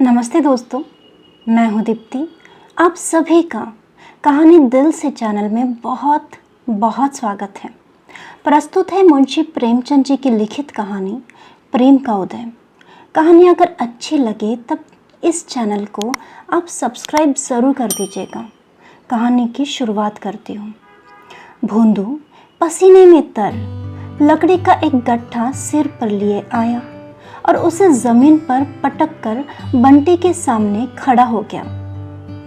नमस्ते दोस्तों, मैं हूँ दीप्ति। आप सभी का कहानी दिल से चैनल में बहुत बहुत स्वागत है। प्रस्तुत है मुंशी प्रेमचंद जी की लिखित कहानी प्रेम का उदय। कहानी अगर अच्छी लगे तब इस चैनल को आप सब्सक्राइब ज़रूर कर दीजिएगा। कहानी की शुरुआत करती हूँ। भोंदू पसीने में तर लकड़ी का एक गट्ठा सिर पर लिए आया और उसे जमीन पर पटक कर बंटी के सामने खड़ा हो गया,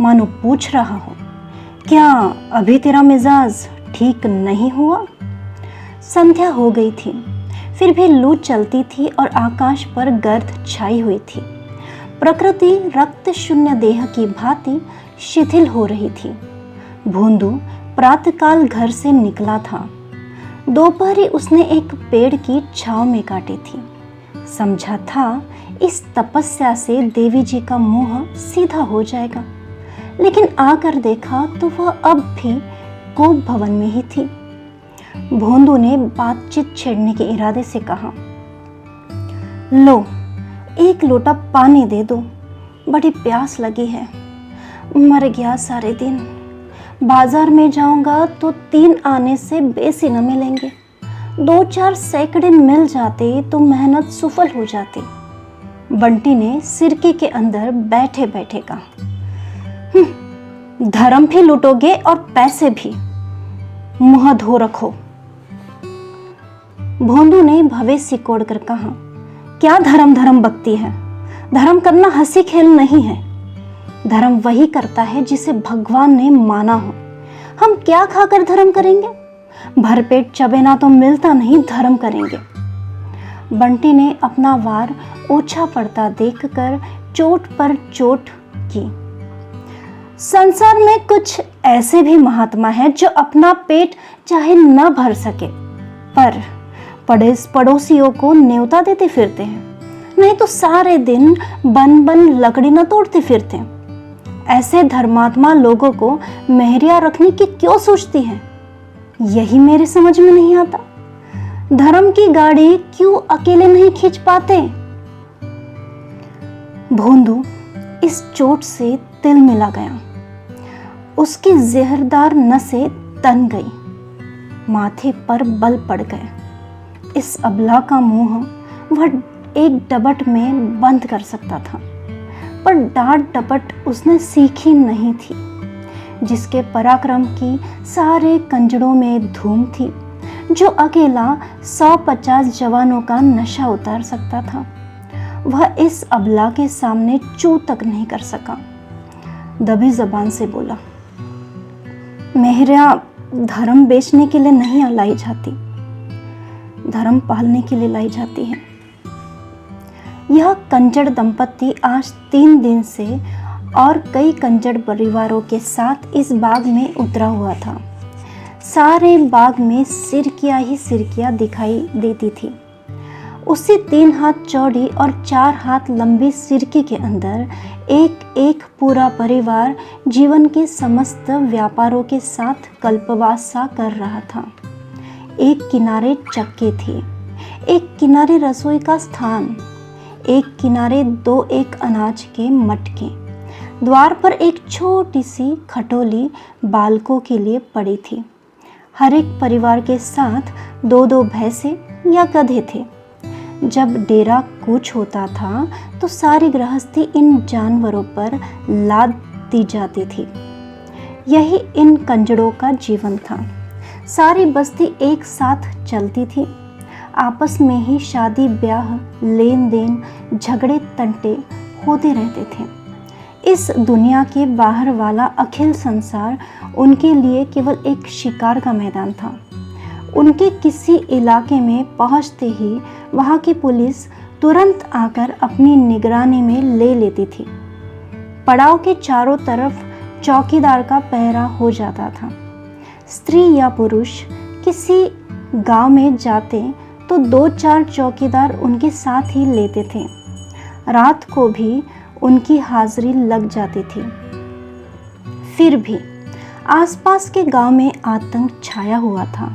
मानो पूछ रहा हो, क्या अभी तेरा मिजाज ठीक नहीं हुआ? संध्या हो गई थी, फिर भी लू चलती थी और आकाश पर गर्द छाई हुई थी। प्रकृति रक्त शून्य देह की भांति शिथिल हो रही थी। भोंदू प्रातःकाल घर से निकला था। दोपहरी उसने एक पेड़ की छांव में काटी थी। समझा था इस तपस्या से देवी जी का मुंह सीधा हो जाएगा, लेकिन आकर देखा तो वह अब भी गोप भवन में ही थी। भोंदू ने बातचीत छेड़ने के इरादे से कहा, लो एक लोटा पानी दे दो, बड़ी प्यास लगी है। मर गया सारे दिन। बाजार में जाऊंगा तो 3 आने से बेसी न मिलेंगे। 2-4 सैकड़े मिल जाते तो मेहनत सफल हो जाती। बंटी ने सिरके के अंदर बैठे बैठे कहा, धर्म भी लूटोगे और पैसे भी, मुंह धो रखो। भोंदू ने भवे सिकोड़ कर कहा, क्या धर्म धर्म बकती है? धर्म करना हंसी खेल नहीं है। धर्म वही करता है जिसे भगवान ने माना हो। हम क्या खाकर धर्म करेंगे? भरपेट चबेना तो मिलता नहीं, धर्म करेंगे। बंटी ने अपना वार ओछा पड़ता देखकर चोट पर चोट की। संसार में कुछ ऐसे भी महात्मा हैं जो अपना पेट चाहे न भर सके पर पड़ोसियों को न्योता देते फिरते हैं, नहीं तो सारे दिन बन बन लकड़ी न तोड़ते फिरते। ऐसे धर्मात्मा लोगों को मेहरिया रखने की क्यों सोचती हैं? यही मेरे समझ में नहीं आता। धर्म की गाड़ी क्यों अकेले नहीं खींच पाते? भोंदू इस चोट से तिल मिला गया। उसकी जहरदार नसें तन गई, माथे पर बल पड़ गए। इस अबला का मुंह वह एक डबट में बंद कर सकता था, पर डांट डपट उसने सीखी नहीं थी, जिसके पराक्रम की सारे कंजड़ों में धूम थी, जो अकेला 150 जवानों का नशा उतार सकता था। वह इस अबला के सामने चू तक नहीं कर सका। दबी जबान से बोला, मेहरिया धर्म बेचने के लिए नहीं लाई जाती, धर्म पालने के लिए लाई जाती है। यह कंजड़ दंपत्ति आज 3 दिन से और कई कंजड़ परिवारों के साथ इस बाग में उतरा हुआ था। सारे बाग में सिरकियां ही सिरकियां दिखाई देती थी। उसी 3 हाथ चौड़ी और 4 हाथ लंबी सिरकी के अंदर एक एक पूरा परिवार जीवन के समस्त व्यापारों के साथ कल्पवास सा कर रहा था। एक किनारे चक्के थे, एक किनारे रसोई का स्थान, एक किनारे 2 एक अनाज के मटके। द्वार पर एक छोटी सी खटोली बालकों के लिए पड़ी थी। हर एक परिवार के साथ 2-2 भैंसे या गधे थे। जब डेरा कूच होता था तो सारी गृहस्थी इन जानवरों पर लाद दी जाती थी। यही इन कंजड़ों का जीवन था। सारी बस्ती एक साथ चलती थी। आपस में ही शादी ब्याह, लेन देन, झगड़े तंटे होते रहते थे। इस दुनिया के बाहर वाला अखिल संसार उनके लिए केवल एक शिकार का मैदान था। उनके किसी इलाके में पहुंचते ही वहां की पुलिस तुरंत आकर अपनी निगरानी में ले लेती थी। पड़ाव के चारों तरफ चौकीदार का पहरा हो जाता था। स्त्री या पुरुष किसी गांव में जाते तो 2-4 चौकीदार उनके साथ ही लेते थे। रात को भी उनकी हाजिरी लग जाती थी। फिर भी आसपास के गांव में आतंक छाया हुआ था,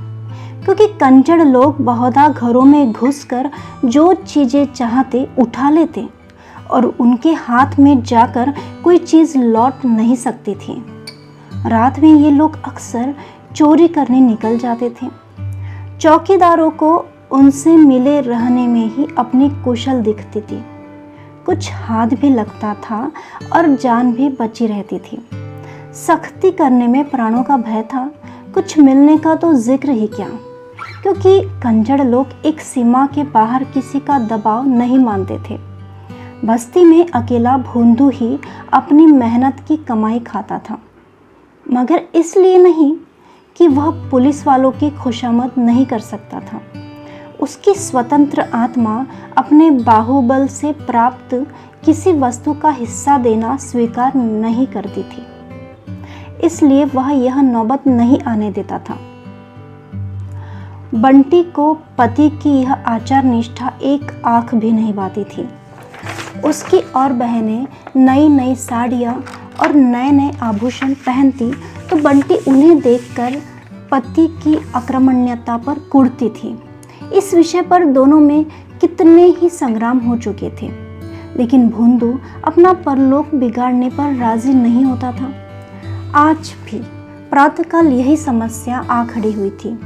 क्योंकि कंजड़ लोग बहुधा घरों में घुसकर जो चीज़ें चाहते उठा लेते और उनके हाथ में जाकर कोई चीज़ लौट नहीं सकती थी। रात में ये लोग अक्सर चोरी करने निकल जाते थे। चौकीदारों को उनसे मिले रहने में ही अपनी कुशल दिखती थी। कुछ हाथ भी लगता था और जान भी बची रहती थी। सख्ती करने में प्राणों का भय था, कुछ मिलने का तो जिक्र ही क्या, क्योंकि कंजड़ लोग एक सीमा के बाहर किसी का दबाव नहीं मानते थे। बस्ती में अकेला भोंदू ही अपनी मेहनत की कमाई खाता था, मगर इसलिए नहीं कि वह पुलिस वालों की खुशामद नहीं कर सकता था। उसकी स्वतंत्र आत्मा अपने बाहुबल से प्राप्त किसी वस्तु का हिस्सा देना स्वीकार नहीं करती थी, इसलिए वह यह नौबत नहीं आने देता था। बंटी को पति की यह आचार निष्ठा एक आंख भी नहीं बाती थी। उसकी और बहनें नई नई साड़ियाँ और नए नए आभूषण पहनती तो बंटी उन्हें देखकर पति की अक्रमण्यता पर कुढ़ती थी। इस विषय पर दोनों में कितने ही संग्राम हो चुके थे, लेकिन भोंदू अपना परलोक बिगाड़ने पर राजी नहीं होता था। आज भी प्रातःकाल यही समस्या आ खड़ी हुई थी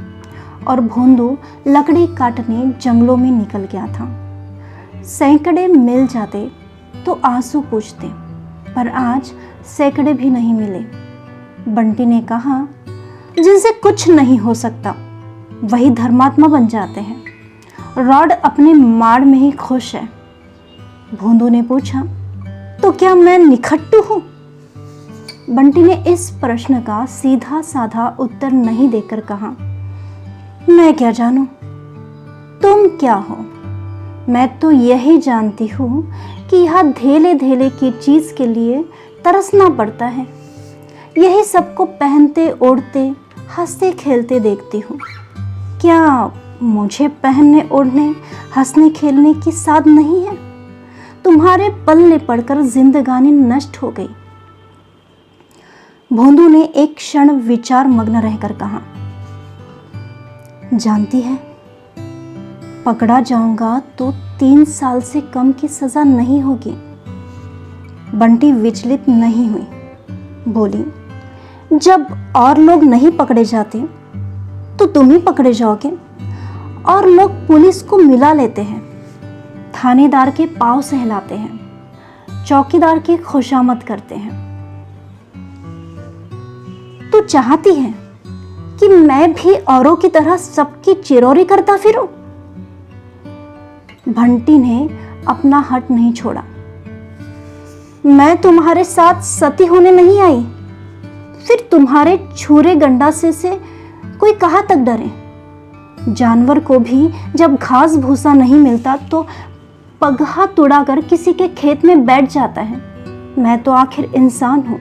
और भोंदू लकड़ी काटने जंगलों में निकल गया था। सैकड़े मिल जाते तो आंसू पूछते, पर आज सैकड़े भी नहीं मिले। बंटी ने कहा, जिनसे कुछ नहीं हो सकता वही धर्मात्मा बन जाते हैं। रॉड अपने माड़ में ही खुश है। भोंदू ने पूछा, तो क्या मैं निखट्टू हूं? बंटी ने इस प्रश्न का सीधा साधा उत्तर नहीं देकर कहा, मैं क्या जानूं, तुम क्या हो? मैं तो यही जानती हूं कि यह धेले धेले की चीज के लिए तरसना पड़ता है। यही सबको पहनते ओढ़ते हंसते खेलते देखती हूँ। क्या मुझे पहनने ओढ़ने हंसने खेलने की साध नहीं है? तुम्हारे पल्ले पड़कर जिंदगानी नष्ट हो गई। भोंदू ने एक क्षण विचार मग्न रहकर कहा, जानती है, पकड़ा जाऊंगा तो 3 साल से कम की सजा नहीं होगी। बंटी विचलित नहीं हुई, बोली, जब और लोग नहीं पकड़े जाते तो तुम ही पकड़े जाओगे। और लोग पुलिस को मिला लेते हैं, थानेदार के पांव सहलाते हैं, चौकीदार की खुशामद करते हैं। तो चाहती है कि मैं भी औरों की तरह सबकी चिरौरी करता फिरूं? बंटी ने अपना हट नहीं छोड़ा। मैं तुम्हारे साथ सती होने नहीं आई, फिर तुम्हारे छुरे गंडासे से कोई कहाँ तक डरे? जानवर को भी जब घास भूसा नहीं मिलता तो पगहा तुड़ाकर किसी के खेत में बैठ जाता है। मैं तो आखिर इंसान हूं।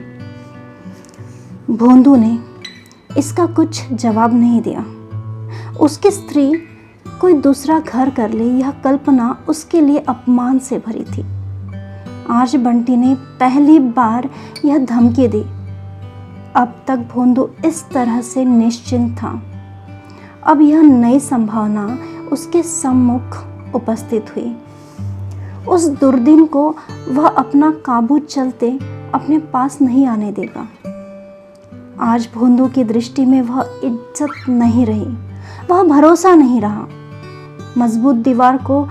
भोंदू ने इसका कुछ जवाब नहीं दिया। उसकी स्त्री कोई दूसरा घर कर ले, यह कल्पना उसके लिए अपमान से भरी थी। आज बंटी ने पहली बार यह धमकी दी। अब तक भोंदू इस तरह से निश्चिंत था। अब यह नई संभावना उसके सम्मुख उपस्थित हुई। उस दुर्दिन को वह अपना काबू चलते अपने पास नहीं आने देगा। आज भोंदू की दृष्टि में वह इज्जत नहीं रही, वह भरोसा नहीं रहा। मजबूत दीवार को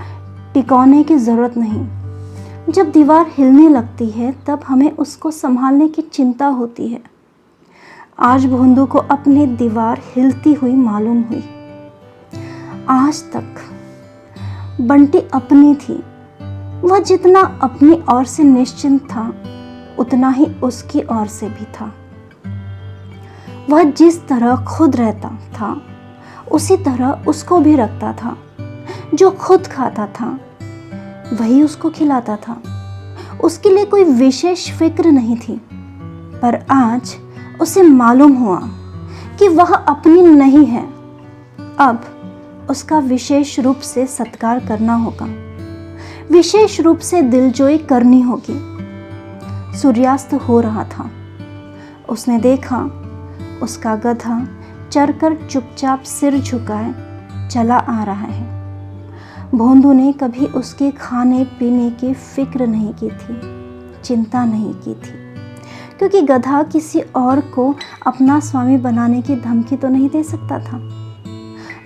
टिकाने की जरूरत नहीं। जब दीवार हिलने लगती है तब हमें उसको संभालने की चिंता होती है। आज भोंदू को अपनी दीवार हिलती हुई मालूम हुई। आज तक बंटी अपनी थी। वह जितना अपनी ओर से निश्चिंत था उतना ही उसकी ओर से भी था। वह जिस तरह खुद रहता था उसी तरह उसको भी रखता था। जो खुद खाता था वही उसको खिलाता था। उसके लिए कोई विशेष फिक्र नहीं थी। पर आज उसे मालूम हुआ कि वह अपनी नहीं है। अब उसका विशेष रूप से सत्कार करना होगा, विशेष रूप से दिलजोई करनी होगी। सूर्यास्त हो रहा था। उसने देखा उसका गधा चरकर चुपचाप सिर झुकाए चला आ रहा है। भोंदू ने कभी उसके खाने पीने की फिक्र नहीं की थी, चिंता नहीं की थी, क्योंकि गधा किसी और को अपना स्वामी बनाने की धमकी तो नहीं दे सकता था।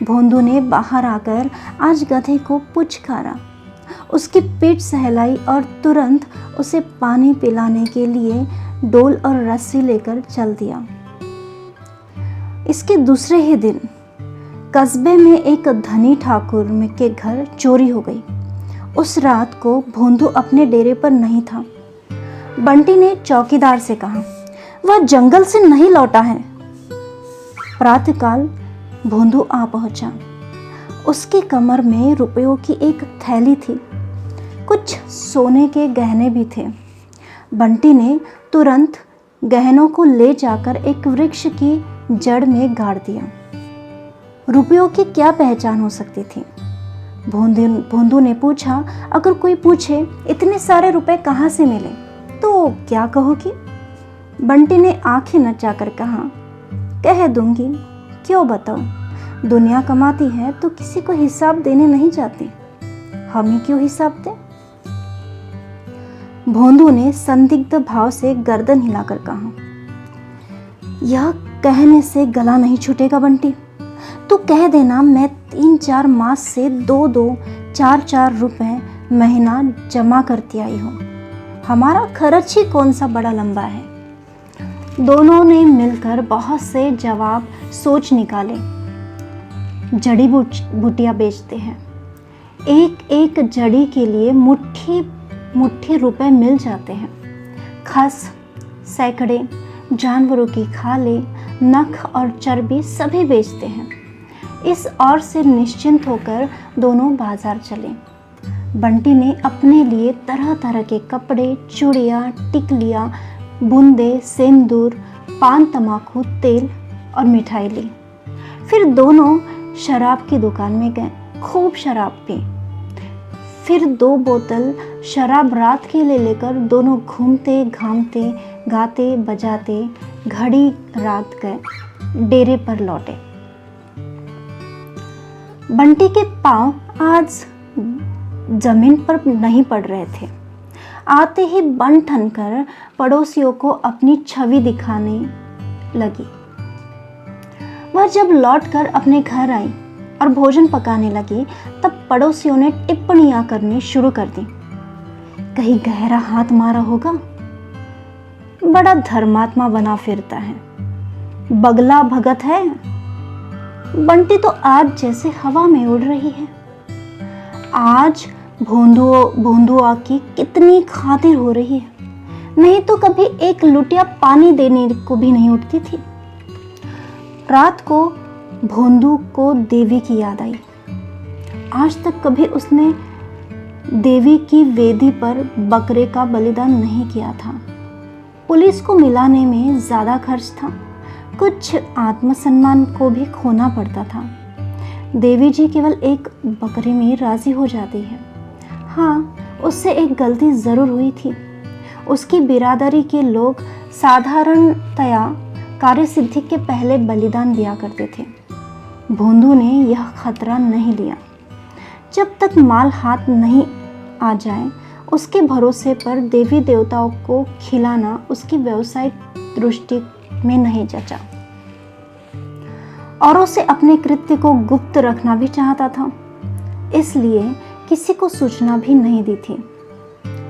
भोंदू ने बाहर आकर आज गधे को पुचकारा, उसकी पीठ सहलाई और तुरंत उसे पानी पिलाने के लिए डोल और रस्सी लेकर चल दिया। इसके दूसरे ही दिन कस्बे में एक धनी ठाकुर के घर चोरी हो गई। उस रात को भोंदू अपने डेरे पर नहीं था। बंटी ने चौकीदार से कहा, वह जंगल से नहीं लौटा है। प्रातःकाल भोंदू आ पहुंचा। उसकी कमर में रुपयों की एक थैली थी, कुछ सोने के गहने भी थे। बंटी ने तुरंत गहनों को ले जाकर एक वृक्ष की जड़ में गाड़ दिया। रुपयों की क्या पहचान हो सकती थी? भोंदू ने पूछा, अगर कोई पूछे इतने सारे रुपए कहाँ से मिले तो क्या कहोगी? बंटी ने आंखें नचाकर कहा, कह दूंगी, क्यों बताओ, दुनिया कमाती है तो किसी को हिसाब देने नहीं जाती, हम ही क्यों हिसाब दें? भोंदू ने संदिग्ध भाव से गर्दन हिलाकर कहा, यह कहने से गला नहीं छूटेगा बंटी, तू कह देना मैं 3-4 मास से 2-2, 4-4 रुपए महीना जमा करती आई हूँ, हमारा खर्च ही कौन सा बड़ा लंबा है। दोनों ने मिलकर बहुत से जवाब सोच निकाले। जड़ी बूटियाँ बेचते हैं, एक एक जड़ी के लिए मुट्ठी रुपए मिल जाते हैं। खस, सैकड़े, जानवरों की खालें, नख और चर्बी सभी बेचते हैं। इस ओर से निश्चिंत होकर दोनों बाजार चले। बंटी ने अपने लिए तरह तरह के कपड़े, चूड़ियाँ, टिकलियाँ, बूंदे, सिंदूर, पान, तमाकू, तेल और मिठाई ली। फिर दोनों शराब की दुकान में गए, खूब शराब पी। फिर 2 बोतल शराब रात के लिए लेकर दोनों घूमते घामते गाते बजाते घड़ी रात गए डेरे पर लौटे। बंटी के पांव आज जमीन पर नहीं पड़ रहे थे। आते ही बन ठन कर पड़ोसियों को अपनी छवि दिखाने लगी। वह जब लौटकर अपने घर आई और भोजन पकाने लगी, तब पड़ोसियों ने टिप्पणियां करनी शुरू कर दी। कहीं गहरा हाथ मारा होगा, बड़ा धर्मात्मा बना फिरता है, बगला भगत है। बंटी तो आज जैसे हवा में उड़ रही है। आज भोंदुआ की कितनी खातिर हो रही है, नहीं तो कभी एक लुटिया पानी देने को भी नहीं उठती थी। रात को भोंदू को देवी की याद आई। आज तक कभी उसने देवी की वेदी पर बकरे का बलिदान नहीं किया था। पुलिस को मिलाने में ज़्यादा खर्च था, कुछ आत्मसम्मान को भी खोना पड़ता था। देवी जी केवल एक बकरे में राजी हो जाती है। हाँ, उससे एक गलती ज़रूर हुई थी। उसकी बिरादरी के लोग साधारणतया कार्यसिद्धि के पहले बलिदान दिया करते थे। भोंदू ने यह खतरा नहीं लिया। जब तक माल हाथ नहीं आ जाए, उसके भरोसे पर देवी देवताओं को खिलाना उसकी व्यावसायिक दृष्टि में नहीं जचा। और उसे अपने कृत्य को गुप्त रखना भी चाहता था, इसलिए किसी को सूचना भी नहीं दी थी।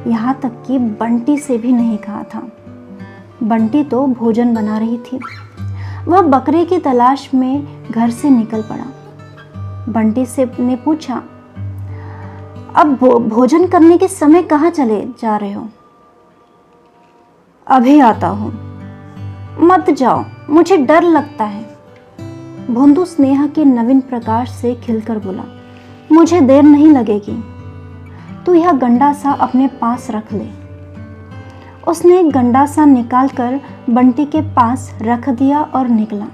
यहाँ तक कि बंटी से भी नहीं कहा था। बंटी तो भोजन बना रही थी। वह बकरे की तलाश में घर से निकल पड़ा। बंटी से ने पूछा, अब भोजन करने के समय कहाँ चले जा रहे हो? अभी आता हूँ। मत जाओ, मुझे डर लगता है। भोंदू स्नेहा के नवीन प्रकाश से खिलकर बोला, मुझे देर नहीं लगेगी, तू यह गंडा सा अपने पास रख ले। उसने गंडा सा निकालकर बंटी के पास रख दिया और निकला।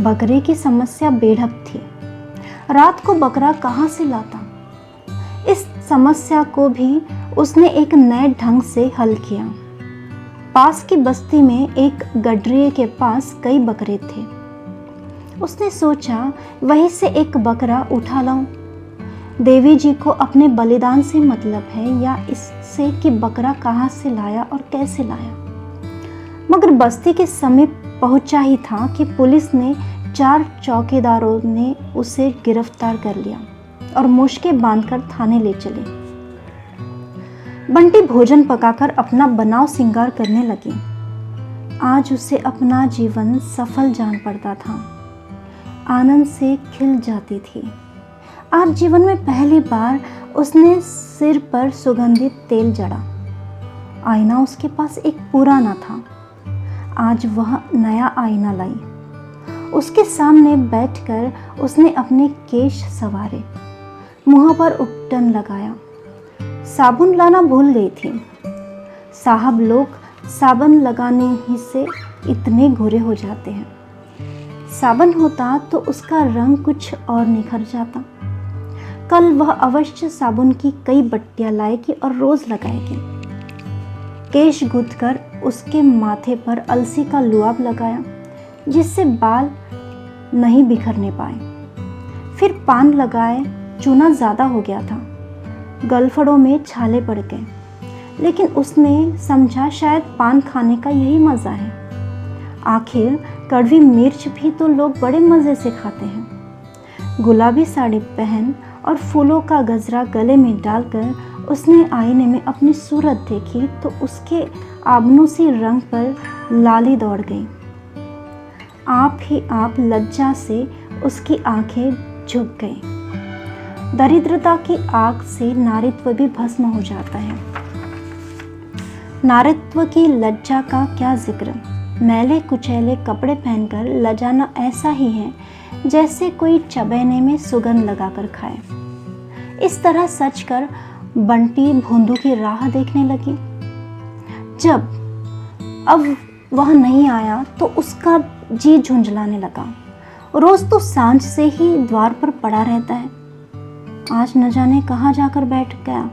बकरे की समस्या बेढप थी। रात को बकरा कहाँ से लाता? इस समस्या को भी उसने एक नए ढंग से हल किया। पास की बस्ती में एक गडरिये के पास कई बकरे थे। उसने सोचा वहीं से एक बकरा उठा लाऊं। देवी जी को अपने बलिदान से मतलब है या इससे कि बकरा कहाँ से लाया और कैसे लाया। मगर बस्ती के समीप पहुंचा ही था कि पुलिस ने 4 चौकीदारों ने उसे गिरफ्तार कर लिया और मुश्कें बांधकर थाने ले चले। बंटी भोजन पकाकर अपना बनाव सिंगार करने लगी। आज उसे अपना जीवन सफल जान पड़ता था। आनंद से खिल जाती थी। आज जीवन में पहली बार उसने सिर पर सुगंधित तेल जड़ा। आईना उसके पास एक पुराना था। आज वह नया आईना लाई। उसके सामने बैठकर उसने अपने केश संवारे, मुंह पर उपटन लगाया। साबुन लाना भूल गई थी। साहब लोग साबुन लगाने ही से इतने गोरे हो जाते हैं। साबुन होता तो उसका रंग कुछ और निखर जाता। कल वह अवश्य साबुन की कई बट्टियां लाएगी और रोज लगाएगी। केश गूंथकर उसके माथे पर अलसी का लुआब लगाया, जिससे बाल नहीं बिखरने पाए। फिर पान लगाए। चूना ज़्यादा हो गया था, गलफड़ों में छाले पड़ गए, लेकिन उसने समझा शायद पान खाने का यही मज़ा है। आखिर कड़वी मिर्च भी तो लोग बड़े मज़े से खाते हैं। गुलाबी साड़ी पहन और फूलों का गजरा गले में डालकर उसने आईने में अपनी सूरत देखी तो उसके आबनूसी रंग पर लाली दौड़ गई। आप ही आप लज्जा से उसकी आंखें झुक गईं। दरिद्रता की आग से नारीत्व भी भस्म हो जाता है। नारीत्व की लज्जा का क्या जिक्र। मैले कुचैले कपड़े पहनकर लजाना ऐसा ही है जैसे कोई चबैने में सुगंध लगाकर खाए। इस तरह सच कर बंटी भोंदू की राह देखने लगी। जब अब वह नहीं आया तो उसका जी झुंझलाने लगा। रोज तो सांझ से ही द्वार पर पड़ा रहता है। आज न जाने कहाँ जाकर बैठ गया।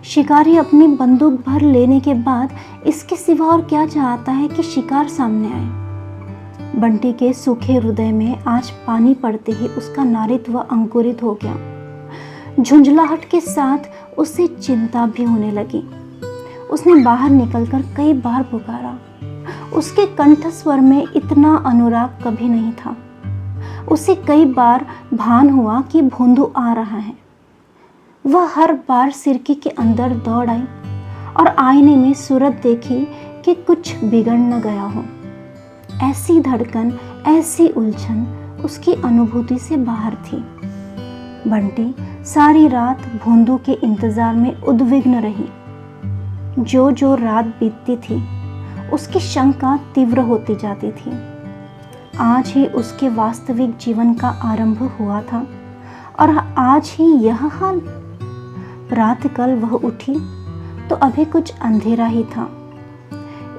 शिकारी अपनी बंदूक भर लेने के बाद इसके सिवा और क्या चाहता है कि शिकार सामने आए। बंटी के सूखे हृदय में आज पानी पड़ते ही उसका नारीत्व अंकुरित हो गया। झुंझलाहट के साथ उसे चिंता भी होने लगी। उसने बाहर निकलकर कई बार पुकारा। उसके कंठस्वर में इतना अनुराग कभी नहीं था। उसे कई बार भान हुआ कि भोंदू आ रहा है। वह हर बार सिरकी के अंदर दौड़ आई और आईने में सूरत देखी कि कुछ बिगड़ न गया हो। ऐसी धड़कन, ऐसी उलझन उसकी अनुभूति से बाहर थी। बंटी सारी रात भोंदू के इंतजार में उद्विग्न रही। जो जो रात बीतती थी उसकी शंका तीव्र होती जाती थी। आज ही उसके वास्तविक जीवन का आरंभ हुआ था और आज ही यह हाल। रात कल वह उठी तो अभी कुछ अंधेरा ही था।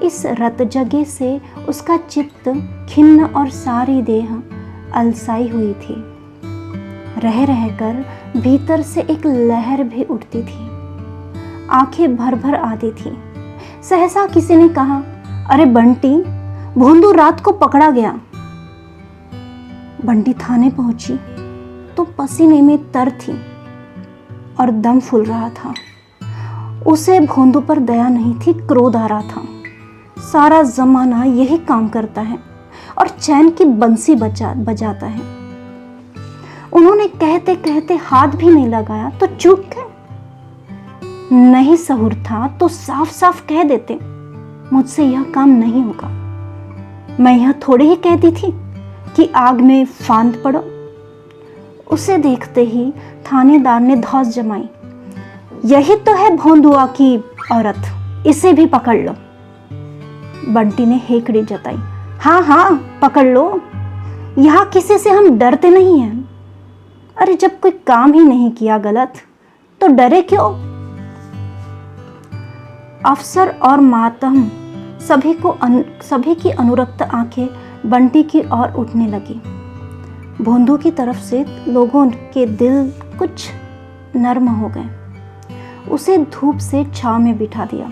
इस रत जगे से उसका चित्त खिन्न और सारी देह अलसाई हुई थी। रह रहकर भीतर से एक लहर भी उठती थी। आंखें भर भर आती थी। सहसा किसी ने कहा, अरे बंटी, भोंदू रात को पकड़ा गया। बंटी थाने पहुंची तो पसीने में तर थी और दम फूल रहा था। उसे भोंदू पर दया नहीं थी, क्रोध आ रहा था। सारा जमाना यही काम करता है और चैन की बंसी बजाता है। उन्होंने कहते कहते हाथ भी नहीं लगाया तो चूक गए। नहीं सहूर था तो साफ साफ कह देते, मुझसे यह काम नहीं होगा। मैं यह थोड़े ही कहती थी कि आग में फांद पड़ो। उसे देखते ही थानेदार ने धौंस जमाई, यही तो है भोंदुआ की औरत, इसे भी पकड़ लो। बंटी ने हेकड़ी जताई, हाँ हाँ पकड़ लो, यहाँ किसी से हम डरते नहीं हैं। अरे जब कोई काम ही नहीं किया गलत तो डरे क्यों। अफसर और मातम सभी की अनुरक्त आंखें बंटी की ओर उठने लगी। भोंदू की तरफ से लोगों के दिल कुछ नर्म हो गए। उसे धूप से छांव में बिठा दिया।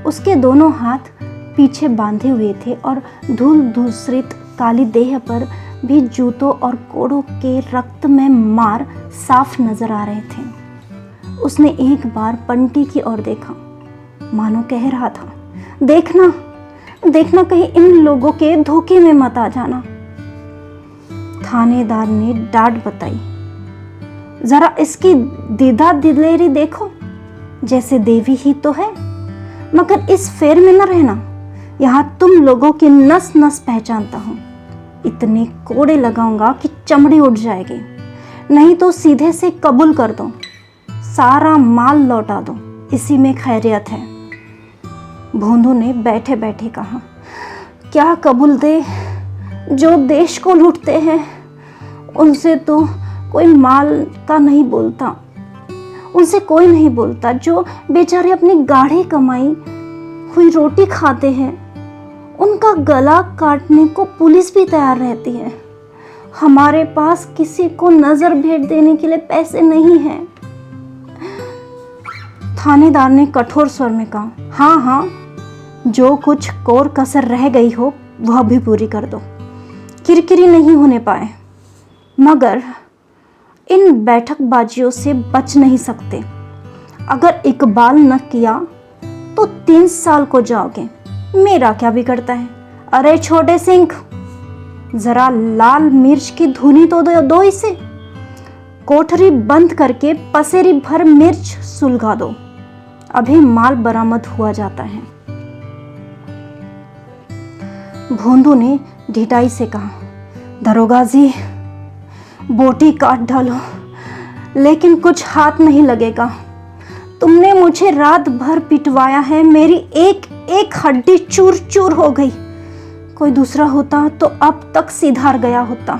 उसके दोनों हाथ पीछे बांधे हुए थे और धूल धूसरित काली देह पर भी जूतों और कोड़ों के रक्त में मार साफ नजर आ रहे थे। उसने एक बार बंटी की ओर देखा, मानो कह रहा था, देखना देखना कहीं इन लोगों के धोखे में मत आ जाना। थानेदार ने डांट बताई, जरा इसकी दीदा दिलेरी देखो, जैसे देवी ही तो है, मगर इस फेर में न रहना, यहाँ तुम लोगों की नस नस पहचानता हूँ। इतने कोड़े लगाऊंगा कि चमड़ी उठ जाएगी, नहीं तो सीधे से कबूल कर दो, सारा माल लौटा दो, इसी में खैरियत है। भोंदू ने बैठे बैठे कहा, क्या कबूल दे? जो देश को लूटते हैं उनसे तो कोई माल का नहीं बोलता, उनसे कोई नहीं बोलता। जो बेचारे अपनी गाढ़ी कमाई हुई रोटी खाते हैं, उनका गला काटने को पुलिस भी तैयार रहती है। हमारे पास किसी को नजर भेंट देने के लिए पैसे नहीं हैं। थानेदार ने कठोर स्वर में कहा, हाँ हाँ, जो कुछ कोर कसर रह गई हो वह भी पूरी कर दो, किरकिरी नहीं होने पाए, मगर इन बैठकबाजियों से बच नहीं सकते। अगर इकबाल न किया तो 3 साल को जाओगे, मेरा क्या बिगड़ता है। अरे छोटे सिंह, जरा लाल मिर्च की धुनी तो दो इसे, कोठरी बंद करके पसेरी भर मिर्च सुलगा दो, अभी माल बरामद हुआ जाता है। भोंदू ने ढिठाई से कहा, दरोगा जी, बोटी काट डालो, लेकिन कुछ हाथ नहीं लगेगा। तुमने मुझे रात भर पिटवाया है, मेरी एक एक हड्डी चूर चूर हो गई। कोई दूसरा होता तो अब तक सिधार गया होता।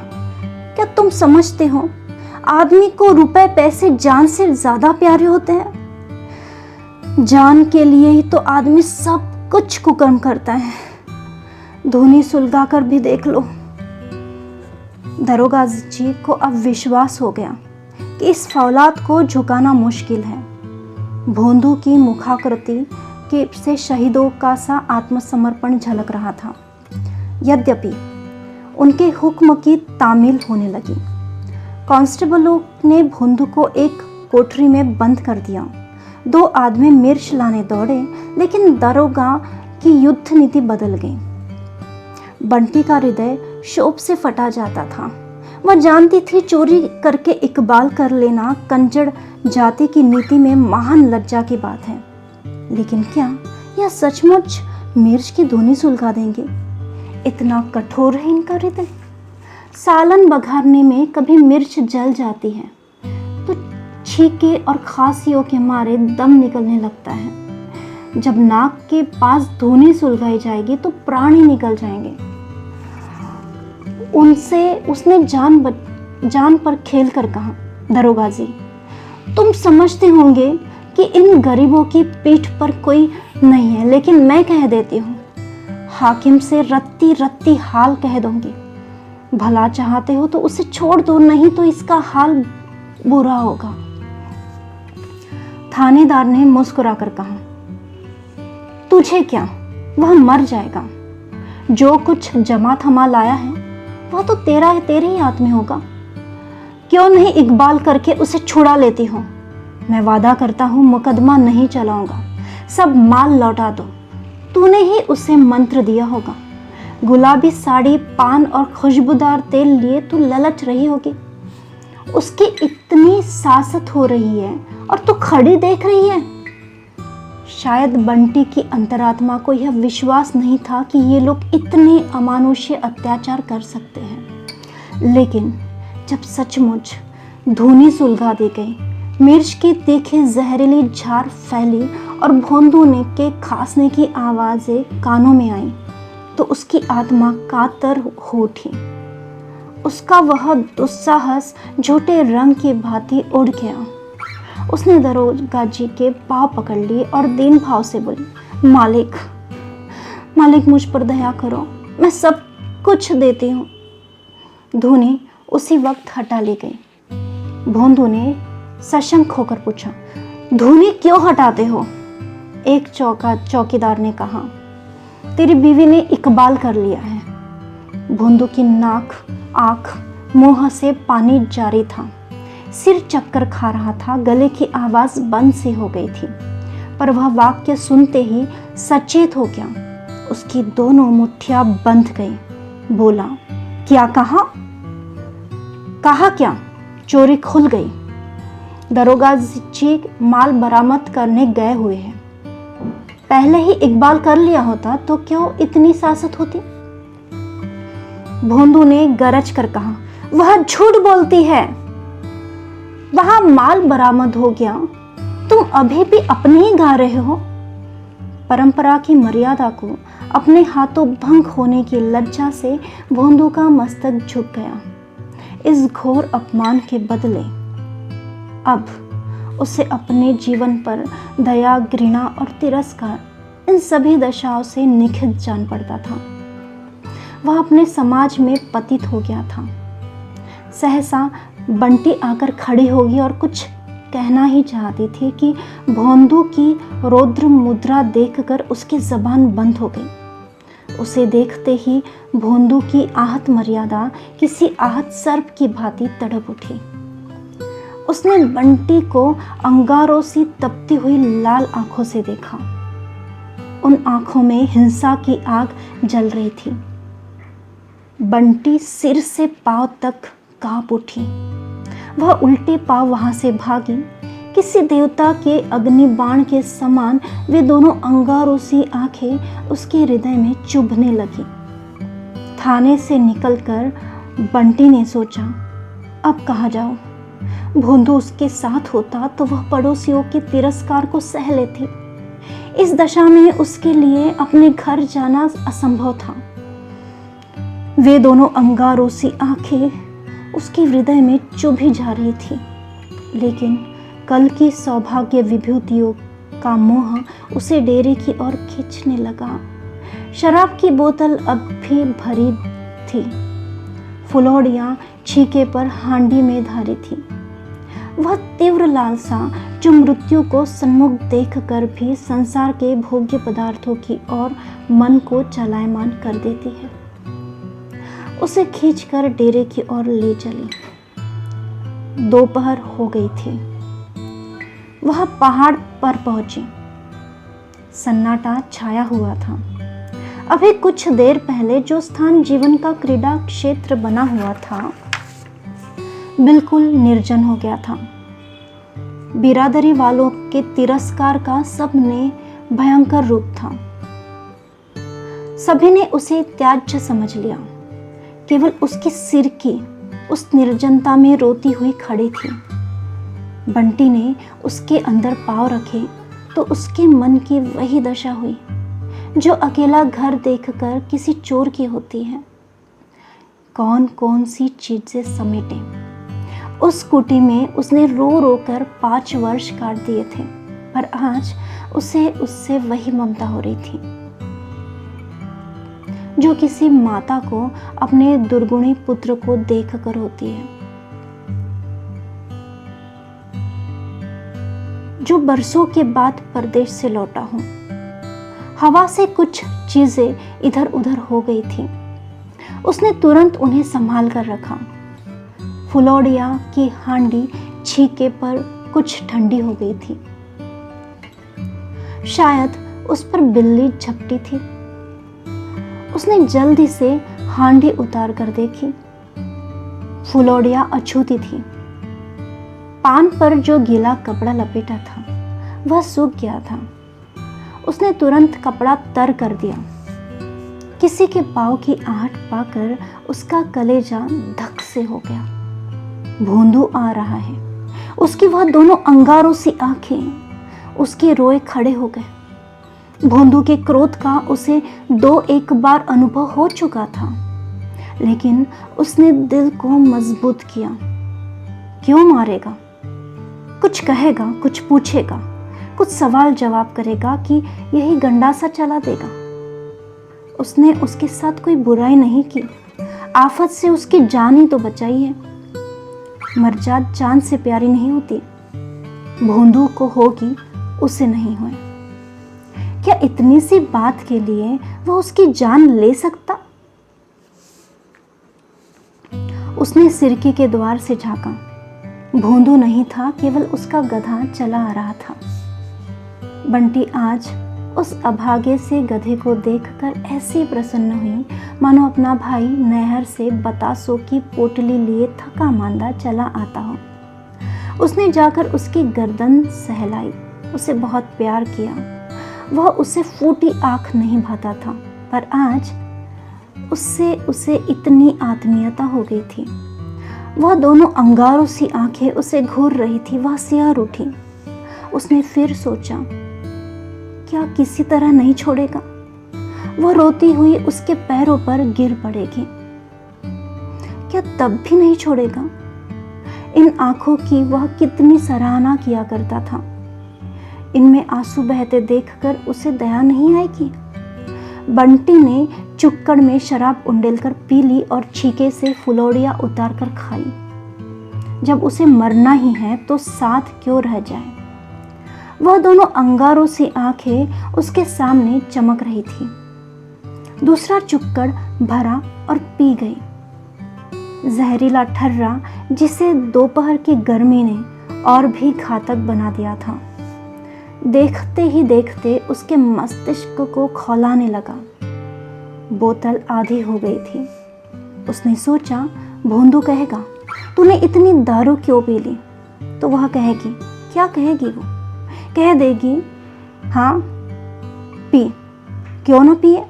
क्या तुम समझते हो, आदमी को रुपए पैसे जान से ज्यादा प्यारे होते हैं? जान के लिए ही तो आदमी सब कुछ कुकर्म करता है। धोनी सुलगा कर भी देख लो। दरोगा जी को अब विश्वास हो गया कि इस फौलाद को झुकाना मुश्किल है। भोंदू की मुखाकृति के से शहीदों का सा आत्मसमर्पण झलक रहा था। यद्यपि उनके हुक्म की तामील होने लगी। कांस्टेबलों ने भोंदू को एक कोठरी में बंद कर दिया। 2 आदमी मिर्च लाने दौड़े, लेकिन दरोगा की युद्ध नीति बदल गई। बंटी का हृदय शोक से फटा जाता था। वह जानती थी चोरी करके इकबाल कर लेना कंजड़ जाति की नीति में महान लज्जा की बात है, लेकिन क्या यह सचमुच मिर्च की धुनी सुलगा देंगे? इतना कठोर है इनका हृदय। सालन बघारने में कभी मिर्च जल जाती है तो छींके और खांसियों के मारे दम निकलने लगता है। जब नाक के पास धुनी सुलगाई जाएगी तो प्राण ही निकल जाएंगे। उसने जान पर खेल कर कहा, दरोगा जी, तुम समझते होंगे कि इन गरीबों की पीठ पर कोई नहीं है, लेकिन मैं कह देती हूँ, हाकिम से रत्ती रत्ती हाल कह दूंगी। भला चाहते हो तो उसे छोड़ दो, नहीं तो इसका हाल बुरा होगा। थानेदार ने मुस्कुराकर कहा, तुझे क्या, वह मर जाएगा। जो कुछ जमा थमा लाया है वह तो तेरे ही हाथ में होगा। क्यों नहीं इकबाल करके उसे छुड़ा लेती हूँ। मैं वादा करता हूँ मुकदमा नहीं चलाऊंगा, सब माल लौटा दो। तूने ही उसे मंत्र दिया होगा। गुलाबी साड़ी, पान और खुशबूदार तेल लिए तू ललच रही होगी। उसकी इतनी सासत हो रही है और तू खड़ी देख रही है। शायद बंटी की अंतरात्मा को यह विश्वास नहीं था कि ये लोग इतने अमानुष्य अत्याचार कर सकते हैं, लेकिन जब सचमुच धुनी सुलगा दी गई, मिर्च की तीखी जहरीली झार फैली और भोंदू ने के खांसने की आवाज़ें कानों में आई, तो उसकी आत्मा कातर हो उठी। उसका वह दुस्साहस झूठे रंग की भांति उड़ गया। उसने दरोगा जी के पाँव पकड़ लिए और दीन भाव से बोली, मालिक, मालिक मुझ पर दया करो, मैं सब कुछ देती हूँ। धुनी उसी वक्त हटा ली गई। भोंदू ने सशंक होकर पूछा, धुनी क्यों हटाते हो? एक चौकीदार ने कहा, तेरी बीवी ने इकबाल कर लिया है। भोंदू की नाक आँख मुंह से पानी जारी था, सिर चक्कर खा रहा था, गले की आवाज़ बंद सी हो गई थी। पर वह वाक्य सुनते ही सचेत हो गया। उसकी दोनों मुट्ठियां बंध गई। बोला, क्या कहा? कहा क्या? चोरी खुल गई। दरोगा जी माल बरामद करने गए हुए हैं। पहले ही इकबाल कर लिया होता तो क्यों इतनी सासत होती? भोंदू ने गरज कर कहा, वह झूठ बोलती है। वहां माल बरामद हो गया, तुम अभी भी अपने ही गा रहे हो। परंपरा की मर्यादा को अपने हाथों भंग होने की लज्जा से भोंदू का मस्तक झुक गया। इस घोर अपमान के बदले अब उसे अपने जीवन पर दया, घृणा और तिरस्कार, इन सभी दशाओं से निखित जान पड़ता था। वह अपने समाज में पतित हो गया था। सहसा बंटी आकर खड़ी होगी और कुछ कहना ही चाहती थी कि भोंदू की रौद्र मुद्रा देखकर उसकी जबान बंद हो गई। उसे देखते ही भोंदू की आहत मर्यादा किसी आहत सर्प की भांति तड़प उठी। उसने बंटी को अंगारों सी तपती हुई लाल आंखों से देखा। उन आंखों में हिंसा की आग जल रही थी। बंटी सिर से पांव तक कांप उठी। वह उल्टे पांव वहां से भागी। किसी देवता के अग्निबाण के समान वे दोनों अंगारों सी आंखें उसके हृदय में चुभने लगी। थाने से निकलकर बंटी ने सोचा, अब कहाँ जाऊं? भोंदू उसके साथ होता तो वह पड़ोसियों के तिरस्कार को सह लेती। इस दशा में उसके लिए अपने घर जाना असंभव था। वे दोनों अंगारों सी आंखें उसके हृदय में चुभी जा रही थी, लेकिन कल की सौभाग्य विभूतियों का मोह उसे डेरे की ओर खींचने लगा। शराब की बोतल अब भी भरी थी। फुलौड़ियाँ छीके पर हांडी में धारी थी। वह तीव्र लालसा जो मृत्यु को सन्मुख देखकर भी संसार के भोग्य पदार्थों की ओर मन को चलायमान कर देती है, उसे खींचकर डेरे की ओर ले चली। दोपहर हो गई थी। वह पहाड़ पर पहुंची। सन्नाटा छाया हुआ था। अभी कुछ देर पहले जो स्थान जीवन का क्रीड़ा क्षेत्र बना हुआ था, बिल्कुल निर्जन हो गया था। बिरादरी वालों के तिरस्कार का सबने भयंकर रूप था। सभी ने उसे त्याज्य समझ लिया। केवल उसके सिर की उस निर्जनता में रोती हुई खड़ी थी। बंटी ने उसके अंदर पांव रखे तो उसके मन की वही दशा हुई जो अकेला घर देखकर किसी चोर की होती है। कौन कौन सी चीजें समेटे। उस कुटी में उसने रो रो कर 5 वर्ष काट दिए थे, पर आज उसे उससे वही ममता हो रही थी जो किसी माता को अपने दुर्गुणी पुत्र को देखकर होती है। जो बरसों के बाद परदेश से लौटा हूं, हवा से कुछ चीजें इधर उधर हो गई थी। उसने तुरंत उन्हें संभाल कर रखा। फुलौड़िया की हांडी छीके पर कुछ ठंडी हो गई थी। शायद उस पर बिल्ली झपटी थी। उसने जल्दी से हांडी उतार कर देखी। फुलौड़िया अछूती थी। पान पर जो गीला कपड़ा लपेटा था वह सूख गया था। उसने तुरंत कपड़ा तर कर दिया। किसी के पाँव की आहट पाकर उसका कलेजा धक से हो गया। भोंदू आ रहा है। उसकी वह दोनों अंगारों सी आंखें उसके रोए खड़े हो गए। भोंदू के क्रोध का उसे 2-1 बार अनुभव हो चुका था, लेकिन उसने दिल को मजबूत किया। क्यों मारेगा? कुछ कहेगा, कुछ पूछेगा, कुछ सवाल जवाब करेगा कि यही गंडासा चला देगा। उसने उसके साथ कोई बुराई नहीं की। आफत से उसकी जान ही तो बचाई है। मरजाद जान से प्यारी नहीं होती। भोंदू को होगी, उसे नहीं हुए। क्या इतनी सी बात के लिए वह उसकी जान ले सकता? उसने सिरकी के द्वार से झांका। भोंदू नहीं था, केवल उसका गधा चला आ रहा था। बंटी आज उस अभागे से गधे को देखकर ऐसी प्रसन्न हुई मानो अपना भाई नहर से बतासों की पोटली लिए थका मांदा चला आता हो। उसने जाकर उसकी गर्दन सहलाई, उसे बहुत प्यार किया। वह उसे फूटी आंख नहीं भाता था, पर आज उससे उसे इतनी आत्मीयता हो गई थी। वह दोनों अंगारों सी आंखें उसे घूर रही थी। वह सियार उठी। उसने फिर सोचा, क्या किसी तरह नहीं छोड़ेगा? वह रोती हुई उसके पैरों पर गिर पड़ेगी। क्या तब भी नहीं छोड़ेगा? इन आंखों की वह कितनी सराहना किया करता था। इनमें आंसू बहते देखकर उसे दया नहीं आएगी? बंटी ने चुक्कड़ में शराब उंडेलकर पी ली और छीके से फुलौड़ियाँ उतार कर खाई। जब उसे मरना ही है तो साथ क्यों रह जाए? वह दोनों अंगारों सी आंखें उसके सामने चमक रही थी। दूसरा चुक्कड़ भरा और पी गई। जहरीला ठर्रा जिसे दोपहर की गर्मी ने और भी घातक बना दिया था, देखते ही देखते उसके मस्तिष्क को खौलाने लगा। बोतल आधी हो गई थी। उसने सोचा, भोंदू कहेगा, तूने इतनी दारू क्यों पी ली? तो वह कहेगी, क्या कहेगी? वो कह देगी, हाँ पी, क्यों ना पिए,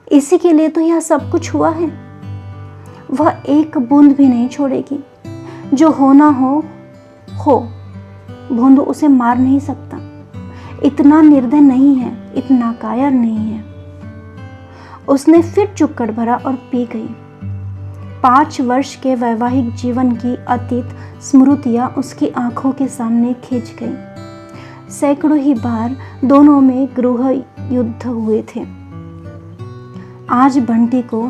इसी के लिए तो यह सब कुछ हुआ है। वह एक बूंद भी नहीं छोड़ेगी। जो होना हो। भोंदू उसे मार नहीं सकता, इतना निर्दय नहीं है, इतना कायर नहीं है। उसने फिर चुक्कड़ भरा और पी गई। 5 वर्ष के वैवाहिक जीवन की अतीत स्मृतियां उसकी आंखों के सामने खिंच गई। सैकड़ों ही बार दोनों में गृह युद्ध हुए थे। आज बंटी को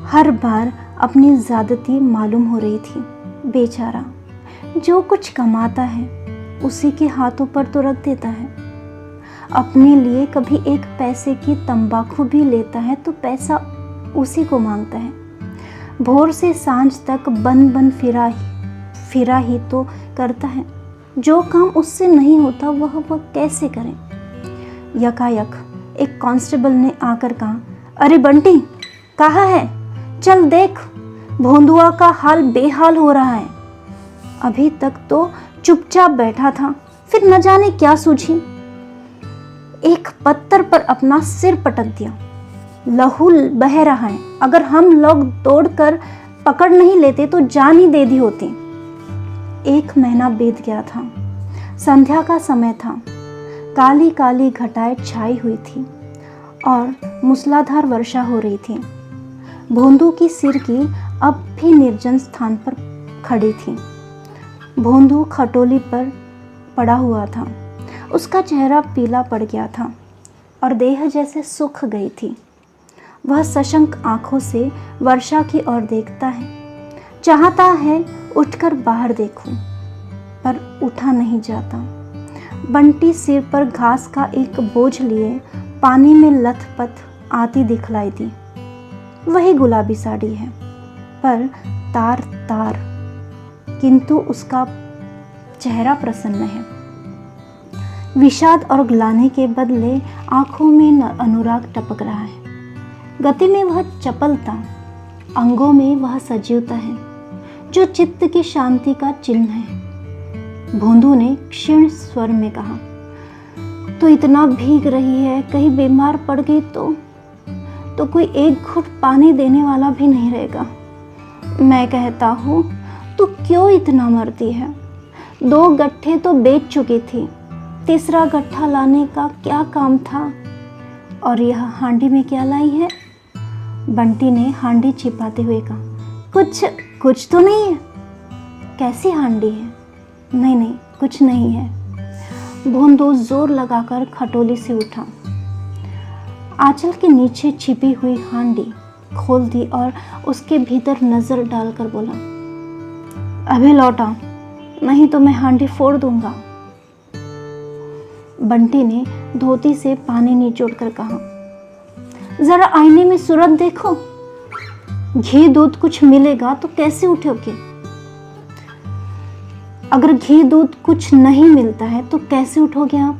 हर बार अपनी ज्यादती मालूम हो रही थी। बेचारा जो कुछ कमाता है उसी के हाथों पर तो रख देता है। अपने लिए कभी एक पैसे की तंबाकू भी लेता है तो पैसा उसी को मांगता है। भोर से सांझ तक बन फिरा ही तो करता है। जो काम उससे नहीं होता वह कैसे करे? यकायक एक कांस्टेबल ने आकर कहा, अरे बंटी, कहाँ है? चल देख, भोंदुआ का हाल बेहाल हो रहा है। अभी तक तो चुपचाप बैठा था, फिर न जाने क्या सूझी, एक पत्थर पर अपना सिर पटक दिया। लहू बह रहा है। अगर हम लोग दौड़कर पकड़ नहीं लेते तो जान ही दे दी होती। 1 महीना बीत गया था। संध्या का समय था। काली काली घटाएं छाई हुई थी और मूसलाधार वर्षा हो रही थी। भोंदू की सिरकी अब भी निर्जन स्थान पर खड़ी थी। भोंदू खटोली पर पड़ा हुआ था। उसका चेहरा पीला पड़ गया था और देह जैसे सूख गई थी। वह सशंक आंखों से वर्षा की ओर देखता है। चाहता है उठकर बाहर देखूं, पर उठा नहीं जाता। बंटी सिर पर घास का एक बोझ लिए पानी में लथपथ आती दिखलाई दी। वही गुलाबी साड़ी है, पर तार तार, किंतु उसका चेहरा प्रसन्न है। विषाद और ग्लानि के बदले आंखों में अनुराग टपक रहा है। गति में वह चपलता, अंगों में वह सजीवता है जो चित्त की शांति का चिन्ह है। भोंदू ने क्षीण स्वर में कहा, तो इतना भीग रही है, कहीं बीमार पड़ गई तो कोई एक घुट पानी देने वाला भी नहीं रहेगा। मैं कहता हूँ, तू क्यों इतना मरती है? 2 गट्ठे तो बेच चुकी थी, तीसरा गट्ठा लाने का क्या काम था? और यह हांडी में क्या लाई है? बंटी ने हांडी छिपाते हुए कहा, कुछ तो नहीं है। कैसी हांडी है? नहीं, कुछ नहीं है। भोंदू जोर लगाकर खटोली से उठा। आंचल के नीचे छिपी हुई हांडी खोल दी और उसके भीतर नजर डालकर बोला, अभी लौटा, नहीं तो मैं हांडी फोड़ दूंगा। बंटी ने धोती से पानी निचोड़ कर कहा, जरा आईने में सूरत देखो। घी दूध कुछ मिलेगा तो कैसे उठोगे? अगर घी दूध कुछ नहीं मिलता है तो कैसे उठोगे आप?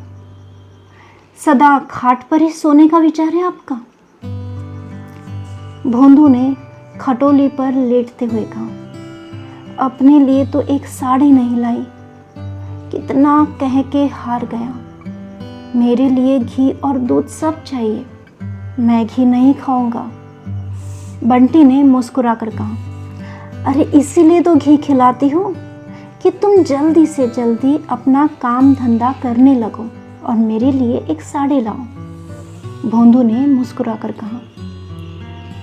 सदा खाट पर ही सोने का विचार है आपका? भोंदू ने खटोली पर लेटते हुए कहा, अपने लिए तो एक साड़ी नहीं लाई, कितना कह के हार गया। मेरे लिए घी और दूध सब चाहिए, मैं घी नहीं खाऊंगा। बंटी ने मुस्कुराकर कहा, अरे इसीलिए तो घी खिलाती हूँ कि तुम जल्दी से जल्दी अपना काम धंधा करने लगो और मेरे लिए एक साड़ी लाओ। भोंदू ने मुस्कुराकर कहा,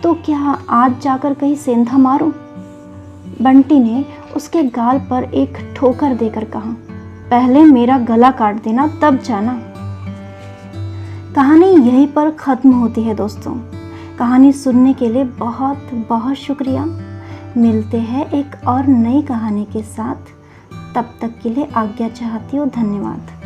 तो क्या आज जाकर कहीं सेंधा मारूं? बंटी ने उसके गाल पर एक ठोकर देकर कहा, पहले मेरा गला काट देना तब जाना। कहानी यहीं पर ख़त्म होती है दोस्तों। कहानी सुनने के लिए बहुत बहुत शुक्रिया। मिलते हैं एक और नई कहानी के साथ, तब तक के लिए आज्ञा चाहती हूँ। धन्यवाद।